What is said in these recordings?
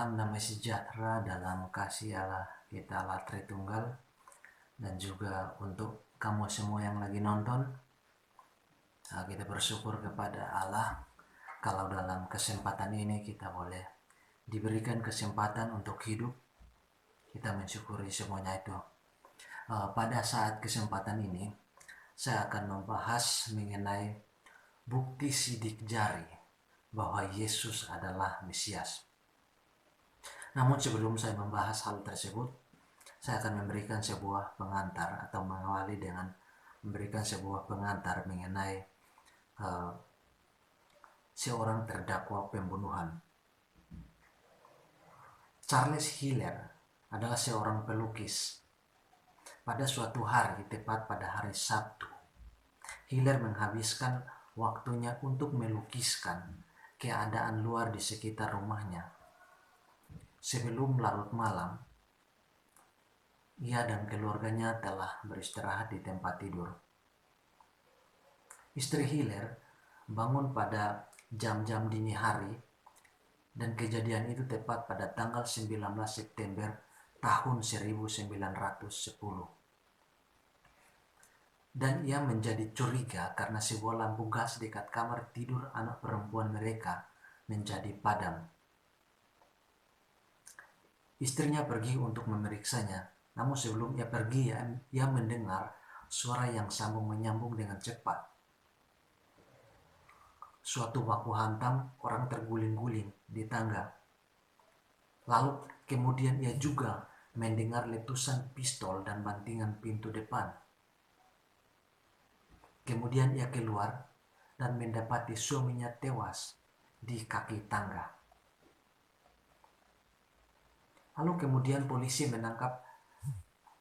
Salam damai sejahtera dalam kasih Allah kita Allah Tritunggal, dan juga untuk kamu semua yang lagi nonton. Kita bersyukur kepada Allah kalau dalam kesempatan ini kita boleh diberikan kesempatan untuk hidup. Kita mensyukuri semuanya itu. Pada saat kesempatan ini saya akan membahas mengenai bukti sidik jari bahwa Yesus adalah Mesias. Namun sebelum saya membahas hal tersebut, saya akan memberikan sebuah pengantar atau mengawali dengan memberikan sebuah pengantar mengenai seorang terdakwa pembunuhan. Charles Hiller adalah seorang pelukis. Pada suatu hari, tepat pada hari Sabtu, Hiller menghabiskan waktunya untuk melukiskan keadaan luar di sekitar rumahnya. Sebelum larut malam, ia dan keluarganya telah beristirahat di tempat tidur. Istri Hiller bangun pada jam-jam dini hari, dan kejadian itu tepat pada tanggal 19 September tahun 1910. Dan ia menjadi curiga karena sebuah lampu gas dekat kamar tidur anak perempuan mereka menjadi padam. Istrinya pergi untuk memeriksanya, namun sebelum ia pergi, ia mendengar suara yang sambung menyambung dengan cepat. Suatu baku hantam, orang terguling-guling di tangga. Lalu kemudian ia juga mendengar letusan pistol dan bantingan pintu depan. Kemudian ia keluar dan mendapati suaminya tewas di kaki tangga. Lalu kemudian polisi menangkap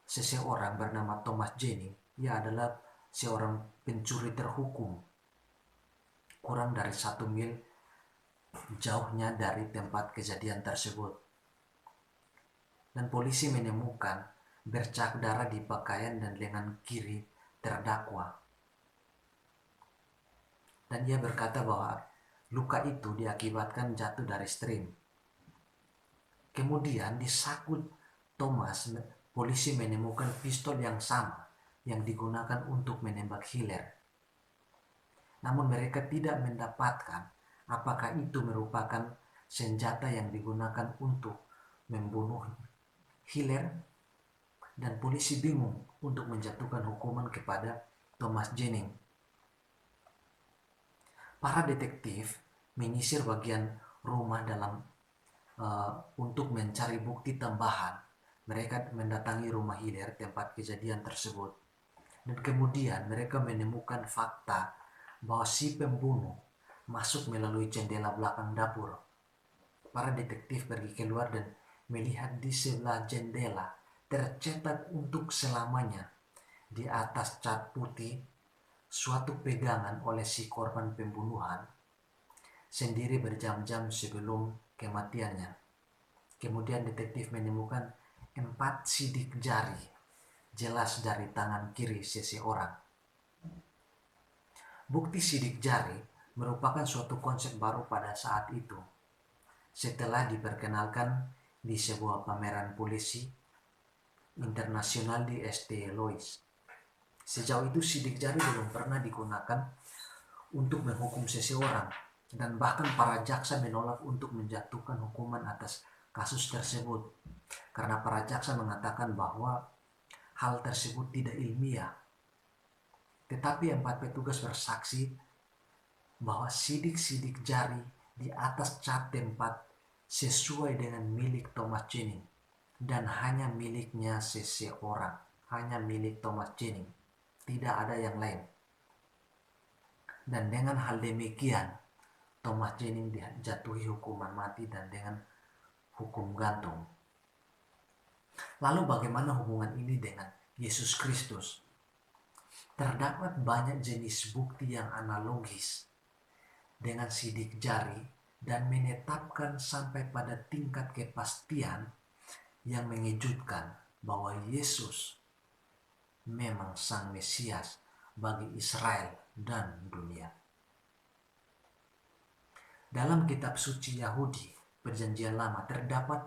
seseorang bernama Thomas Jennings. Ia adalah seorang pencuri terhukum, kurang dari 1 mil jauhnya dari tempat kejadian tersebut. Dan polisi menemukan bercak darah di pakaian dan lengan kiri terdakwa. Dan ia berkata bahwa luka itu diakibatkan jatuh dari stream. Kemudian di saku Thomas, polisi menemukan pistol yang sama yang digunakan untuk menembak Hiller. Namun mereka tidak mendapatkan apakah itu merupakan senjata yang digunakan untuk membunuh Hiller, dan polisi bingung untuk menjatuhkan hukuman kepada Thomas Jennings. Para detektif menyisir bagian rumah untuk mencari bukti tambahan. Mereka mendatangi rumah Hiller, tempat kejadian tersebut, dan kemudian mereka menemukan fakta bahwa si pembunuh masuk melalui jendela belakang dapur. Para detektif pergi keluar dan melihat di sebelah jendela tercetak untuk selamanya di atas cat putih suatu pegangan oleh si korban pembunuhan sendiri berjam-jam sebelum kematiannya. Kemudian detektif menemukan 4 sidik jari jelas dari tangan kiri seseorang. Bukti sidik jari merupakan suatu konsep baru pada saat itu, setelah diperkenalkan di sebuah pameran polisi internasional di St. Louis. Sejauh itu sidik jari belum pernah digunakan untuk menghukum seseorang, dan bahkan para jaksa menolak untuk menjatuhkan hukuman atas kasus tersebut karena para jaksa mengatakan bahwa hal tersebut tidak ilmiah. Tetapi 4 petugas bersaksi bahwa sidik-sidik jari di atas cat tempat sesuai dengan milik Thomas Jennings dan hanya miliknya seseorang, hanya milik Thomas Jennings, tidak ada yang lain. Dan dengan hal demikian, Thomas Jennings dijatuhi hukuman mati dan dengan hukum gantung. Lalu bagaimana hubungan ini dengan Yesus Kristus? Terdapat banyak jenis bukti yang analogis dengan sidik jari dan menetapkan sampai pada tingkat kepastian yang mengejutkan bahwa Yesus memang Sang Mesias bagi Israel dan dunia. Dalam kitab suci Yahudi, Perjanjian Lama terdapat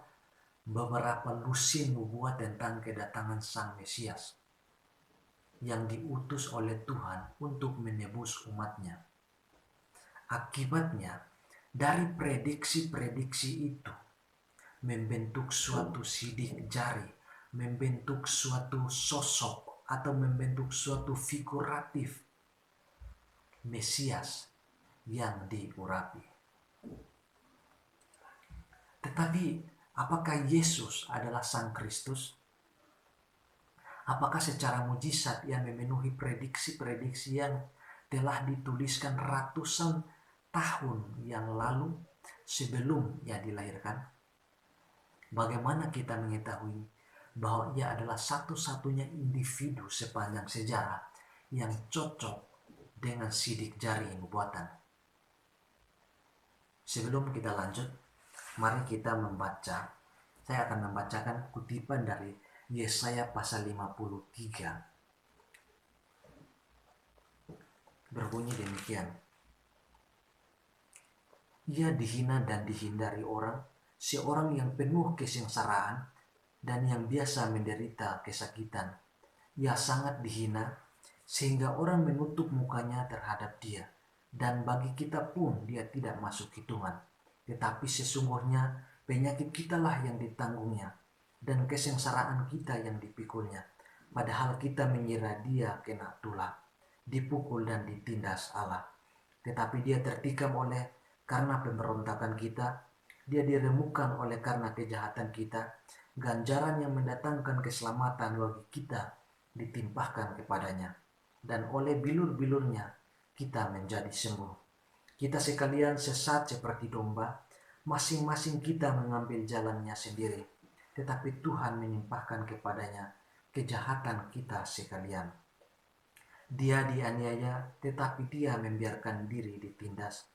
beberapa lusin nubuat tentang kedatangan Sang Mesias yang diutus oleh Tuhan untuk menebus umatnya. Akibatnya, dari prediksi-prediksi itu, membentuk suatu sidik jari, membentuk suatu sosok, atau membentuk suatu figuratif Mesias yang diurapi. Tetapi, apakah Yesus adalah Sang Kristus? Apakah secara mujizat yang memenuhi prediksi-prediksi yang telah dituliskan ratusan tahun yang lalu sebelum ia dilahirkan? Bagaimana kita mengetahui bahwa ia adalah satu-satunya individu sepanjang sejarah yang cocok dengan sidik jari nubuatan? Sebelum kita lanjut, mari kita membaca. Saya akan membacakan kutipan dari Yesaya pasal 53. Berbunyi demikian. Ia dihina dan dihindari orang, seorang yang penuh kesengsaraan dan yang biasa menderita kesakitan. Ia sangat dihina sehingga orang menutup mukanya terhadap dia, dan bagi kita pun dia tidak masuk hitungan. Tetapi sesungguhnya penyakit kitalah yang ditanggungnya, dan kesengsaraan kita yang dipikulnya. Padahal kita mengira dia kena tulah, dipukul dan ditindas Allah. Tetapi dia tertikam karena pemberontakan kita, dia diremukkan oleh karena kejahatan kita. Ganjaran yang mendatangkan keselamatan bagi kita ditimpahkan kepadanya, dan oleh bilur-bilurnya kita menjadi sembuh. Kita sekalian sesat seperti domba, masing-masing kita mengambil jalannya sendiri, tetapi Tuhan menimpahkan kepadanya kejahatan kita sekalian. Dia dianiaya, tetapi dia membiarkan diri ditindas,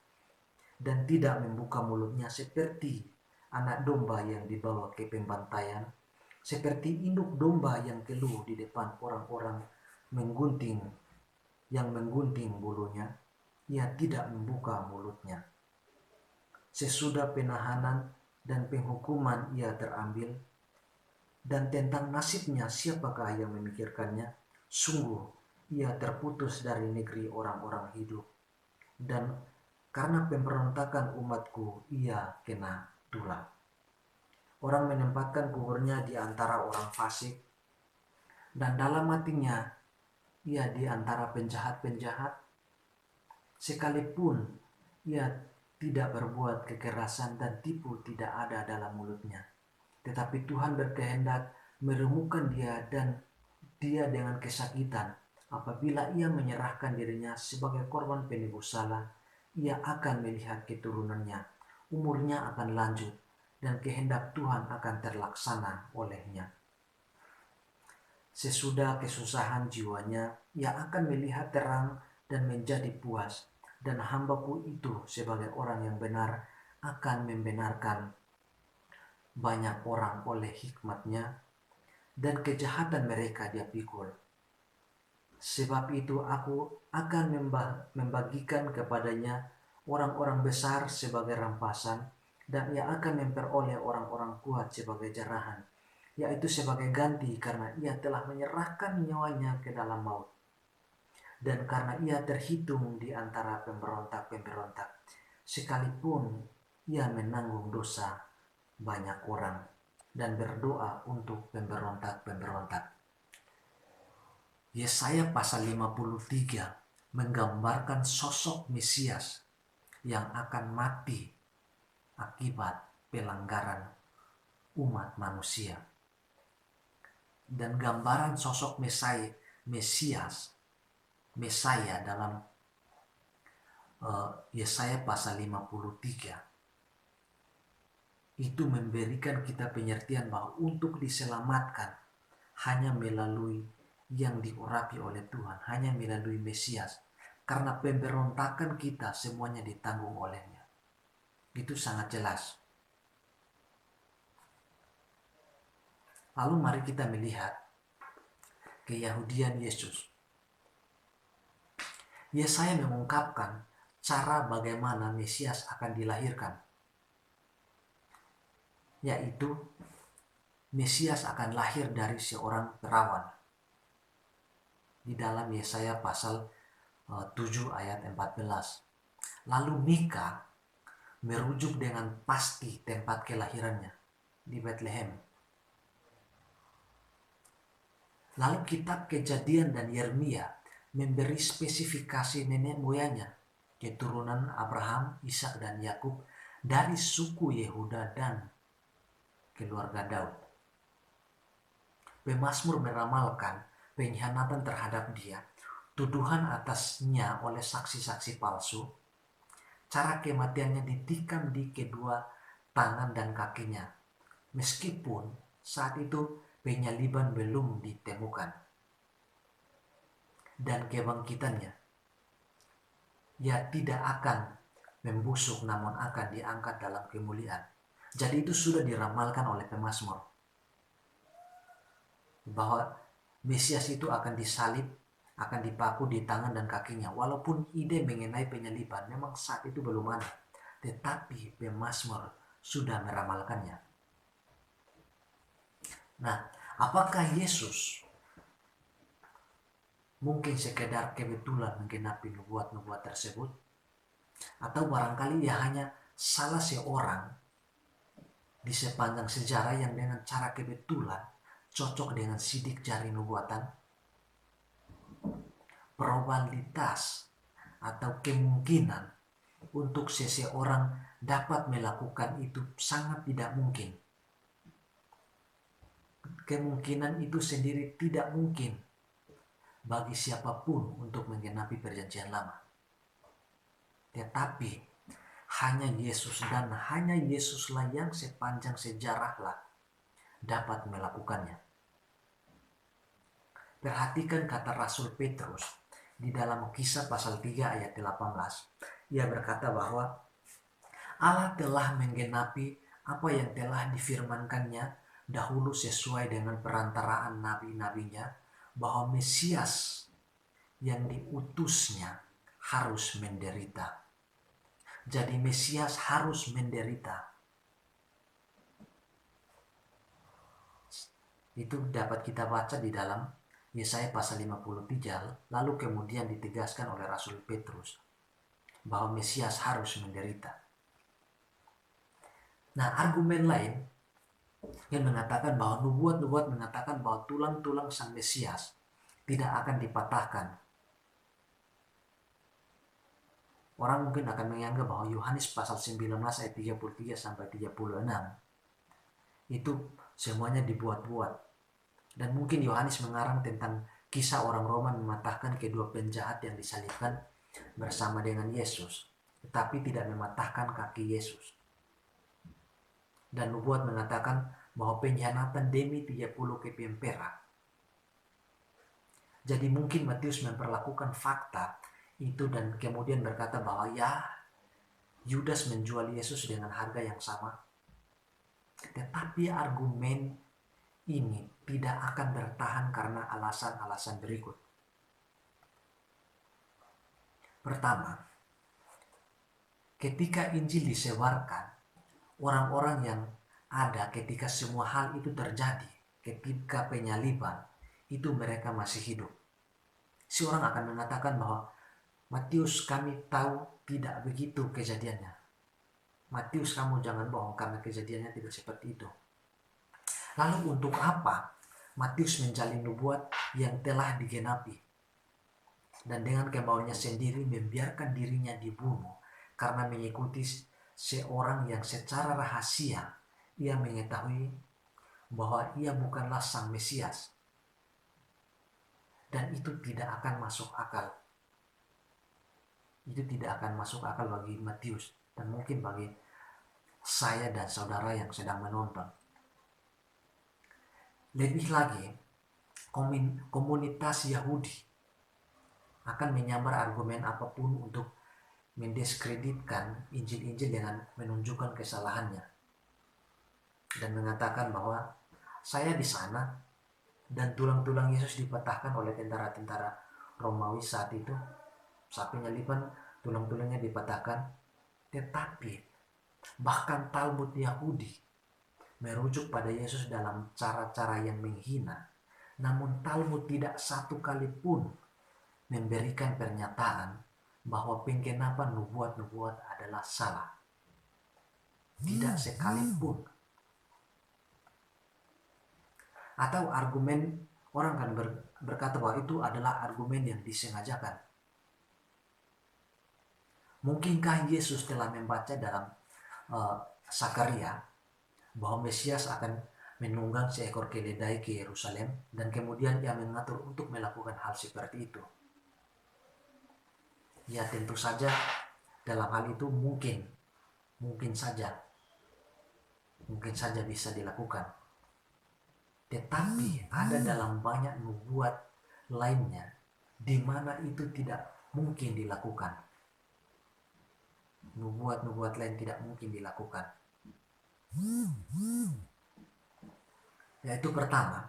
dan tidak membuka mulutnya seperti anak domba yang dibawa ke pembantaian, seperti induk domba yang keluh di depan orang-orang yang menggunting bulunya. Ia tidak membuka mulutnya. Sesudah penahanan dan penghukuman ia terambil, dan tentang nasibnya siapakah yang memikirkannya? Sungguh ia terputus dari negeri orang-orang hidup, dan karena pemberontakan umatku ia kena tulah. Orang menempatkan kuburnya di antara orang fasik, dan dalam hatinya ia di antara penjahat-penjahat. Sekalipun ia tidak berbuat kekerasan dan tipu tidak ada dalam mulutnya. Tetapi Tuhan berkehendak meremukkan dia, dan dia dengan kesakitan. Apabila ia menyerahkan dirinya sebagai korban penebus salah, ia akan melihat keturunannya. Umurnya akan lanjut, dan kehendak Tuhan akan terlaksana olehnya. Sesudah kesusahan jiwanya, ia akan melihat terang dan menjadi puas. Dan hambaku itu sebagai orang yang benar akan membenarkan banyak orang oleh hikmatnya, dan kejahatan mereka dia pikul. Sebab itu aku akan membagikan kepadanya orang-orang besar sebagai rampasan, dan ia akan memperoleh orang-orang kuat sebagai jarahan, yaitu sebagai ganti karena ia telah menyerahkan nyawanya ke dalam maut. Dan karena ia terhitung di antara pemberontak-pemberontak, sekalipun ia menanggung dosa banyak orang dan berdoa untuk pemberontak-pemberontak. Yesaya pasal 53 menggambarkan sosok Mesias yang akan mati akibat pelanggaran umat manusia. Dan gambaran sosok Mesaya dalam Yesaya pasal 53 itu memberikan kita pengertian bahwa untuk diselamatkan hanya melalui yang diurapi oleh Tuhan, hanya melalui Mesias, karena pemberontakan kita semuanya ditanggung olehnya. Itu sangat jelas. Lalu mari kita melihat keyahudian Yesus. Yesaya mengungkapkan cara bagaimana Mesias akan dilahirkan. yaitu Mesias akan lahir dari seorang perawan. Di dalam Yesaya pasal 7 ayat 14. Lalu Mika merujuk dengan pasti tempat kelahirannya di Bethlehem. Lalu kitab Kejadian dan Yeremia memberi spesifikasi nenek moyangnya, keturunan Abraham, Ishak dan Yakub dari suku Yehuda dan keluarga Daud. Pemazmur meramalkan pengkhianatan terhadap dia, tuduhan atasnya oleh saksi-saksi palsu, cara kematiannya ditikam di kedua tangan dan kakinya, meskipun saat itu penyaliban belum ditemukan. Dan kebangkitannya, ia tidak akan membusuk namun akan diangkat dalam kemuliaan. Jadi itu sudah diramalkan oleh pemazmur, bahwa Mesias itu akan disalib, akan dipaku di tangan dan kakinya. Walaupun ide mengenai penyaliban memang saat itu belum ada, tetapi pemazmur sudah meramalkannya. Nah, apakah Yesus mungkin sekedar kebetulan menggenapi nubuat-nubuat tersebut? Atau barangkali ia hanya salah seorang di sepanjang sejarah yang dengan cara kebetulan cocok dengan sidik jari nubuatan? Probabilitas atau kemungkinan untuk seseorang dapat melakukan itu sangat tidak mungkin. Kemungkinan itu sendiri tidak mungkin bagi siapapun untuk menggenapi perjanjian lama. Tetapi hanya Yesus dan hanya Yesuslah yang sepanjang sejarahlah dapat melakukannya. Perhatikan kata Rasul Petrus di dalam Kisah pasal 3 ayat 18. Ia berkata bahwa Allah telah menggenapi apa yang telah difirmankannya dahulu sesuai dengan perantaraan nabi-nabinya, bahwa Mesias yang diutusnya harus menderita. Jadi Mesias harus menderita. Itu dapat kita baca di dalam Yesaya pasal 53, lalu kemudian ditegaskan oleh Rasul Petrus bahwa Mesias harus menderita. Nah, argumen lain yang mengatakan bahwa nubuat-nubuat mengatakan bahwa tulang-tulang sang Mesias tidak akan dipatahkan. Orang mungkin akan menganggap bahwa Yohanes pasal 19 ayat 33 sampai 36 itu semuanya dibuat-buat. Dan mungkin Yohanes mengarang tentang kisah orang Roman mematahkan kedua penjahat yang disalibkan bersama dengan Yesus, tetapi tidak mematahkan kaki Yesus. Dan nubuat mengatakan bahwa pengkhianatan demi 30 keping perak. Jadi mungkin Matius memperlakukan fakta itu dan kemudian berkata bahwa ya, Yudas menjual Yesus dengan harga yang sama. Tetapi argumen ini tidak akan bertahan karena alasan-alasan berikut. Pertama, ketika Injil disebarkan, orang-orang yang ada ketika semua hal itu terjadi, ketika penyaliban, itu mereka masih hidup. Si orang akan mengatakan bahwa Matius, kami tahu tidak begitu kejadiannya. Matius, kamu jangan bohong karena kejadiannya tidak seperti itu. Lalu untuk apa Matius menjalin nubuat yang telah digenapi? Dan dengan kemauannya sendiri membiarkan dirinya dibunuh karena mengikuti seorang yang secara rahasia ia mengetahui bahwa ia bukanlah sang Mesias. Dan itu tidak akan masuk akal. Itu tidak akan masuk akal bagi Matius dan mungkin bagi saya dan saudara yang sedang menonton. Lebih lagi, komunitas Yahudi akan menyambar argumen apapun untuk mendiskreditkan Injil-Injil dengan menunjukkan kesalahannya dan mengatakan bahwa saya di sana dan tulang-tulang Yesus dipatahkan oleh tentara-tentara Romawi saat itu, saat penyaliban tulang-tulangnya dipatahkan. Tetapi bahkan Talmud Yahudi merujuk pada Yesus dalam cara-cara yang menghina, namun Talmud tidak satu kali pun memberikan pernyataan bahwa penggenapan nubuat-nubuat adalah salah. Tidak sekalipun. Atau argumen, orang kan berkata bahwa itu adalah argumen yang disengajakan. Mungkinkah Yesus telah membaca dalam Sakaria bahwa Mesias akan menunggang seekor keledai ke Yerusalem dan kemudian ia mengatur untuk melakukan hal seperti itu? Ya tentu saja dalam hal itu mungkin saja bisa dilakukan. Tetapi ada dalam banyak nubuat lainnya di mana itu tidak mungkin dilakukan. Nubuat-nubuat lain tidak mungkin dilakukan. Yaitu pertama,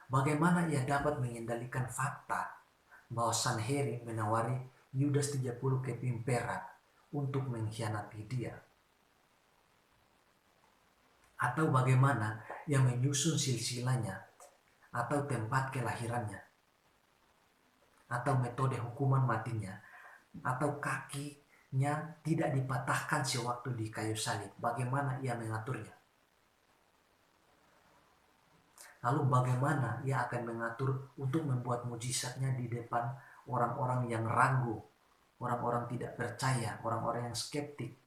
bagaimana ia dapat mengendalikan fakta bahwa Sanherib menawari Yudas 30 keping perak untuk mengkhianati dia. Atau bagaimana ia menyusun silsilahnya atau tempat kelahirannya, atau metode hukuman matinya, atau kakinya tidak dipatahkan sewaktu di kayu salib. Bagaimana ia mengaturnya? Lalu bagaimana ia akan mengatur untuk membuat mujizatnya di depan orang-orang yang ragu, orang-orang tidak percaya, orang-orang yang skeptik?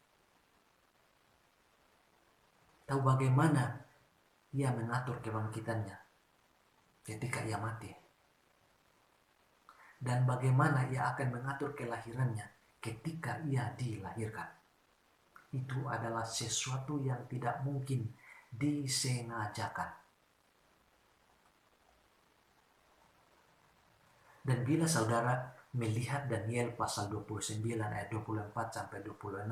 Tahu bagaimana ia mengatur kebangkitannya ketika ia mati? Dan bagaimana ia akan mengatur kelahirannya ketika ia dilahirkan? Itu adalah sesuatu yang tidak mungkin disengajakan. Dan bila saudara melihat Daniel pasal 29 ayat 24 sampai 26,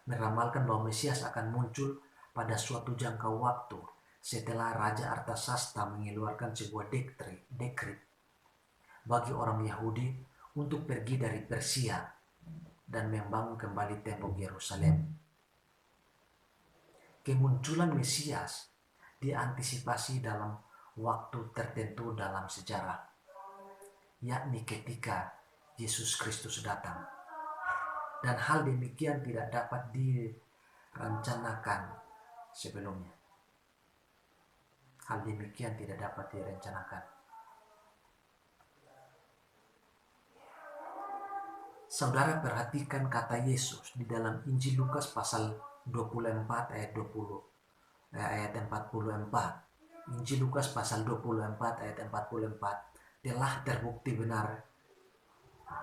meramalkan bahwa Mesias akan muncul pada suatu jangka waktu setelah Raja Artasasta mengeluarkan sebuah dekret bagi orang Yahudi untuk pergi dari Persia dan membangun kembali tembok Yerusalem. Kemunculan Mesias diantisipasi dalam waktu tertentu dalam sejarah, yakni ketika Yesus Kristus datang. Dan hal demikian tidak dapat direncanakan sebelumnya. Hal demikian tidak dapat direncanakan. Saudara perhatikan kata Yesus di dalam Injil Lukas pasal 24 ayat 44. Injil Lukas pasal 24 ayat 44. Telah terbukti benar,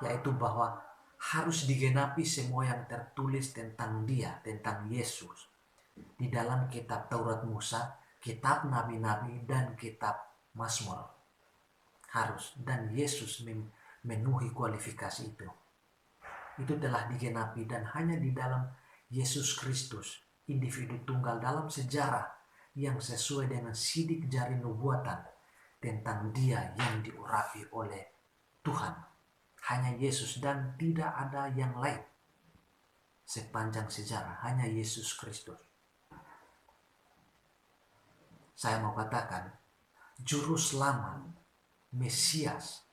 yaitu bahwa harus digenapi semua yang tertulis tentang dia, tentang Yesus, di dalam kitab Taurat Musa, kitab Nabi-Nabi, dan kitab Mazmur. Harus, dan Yesus memenuhi kualifikasi itu. Itu telah digenapi, dan hanya di dalam Yesus Kristus, individu tunggal dalam sejarah yang sesuai dengan sidik jari nubuatan tentang dia yang diurapi oleh Tuhan. Hanya Yesus dan tidak ada yang lain. Sepanjang sejarah hanya Yesus Kristus. Saya mau katakan, juru selamat, Mesias,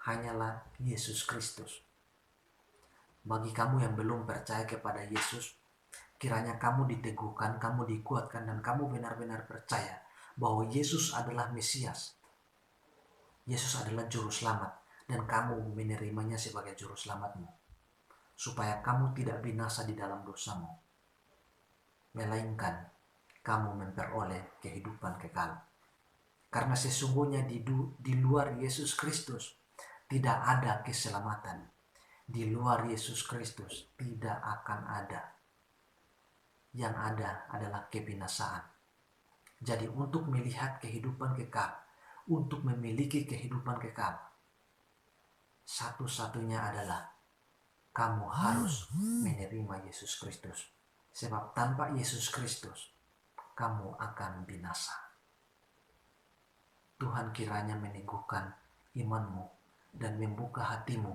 hanyalah Yesus Kristus. Bagi kamu yang belum percaya kepada Yesus, kiranya kamu diteguhkan, kamu dikuatkan, dan kamu benar-benar percaya bahwa Yesus adalah Mesias. Yesus adalah juru selamat, dan kamu menerimanya sebagai juru selamatmu, supaya kamu tidak binasa di dalam dosamu, melainkan kamu memperoleh kehidupan kekal. Karena sesungguhnya di luar Yesus Kristus tidak ada keselamatan. Di luar Yesus Kristus tidak akan ada. Yang ada adalah kebinasaan. Jadi untuk melihat kehidupan kekal, untuk memiliki kehidupan kekal, satu-satunya adalah kamu harus menerima Yesus Kristus. Sebab tanpa Yesus Kristus, kamu akan binasa. Tuhan kiranya meneguhkan imanmu dan membuka hatimu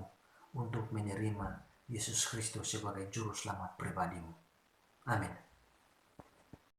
untuk menerima Yesus Kristus sebagai juru selamat pribadimu. Amin.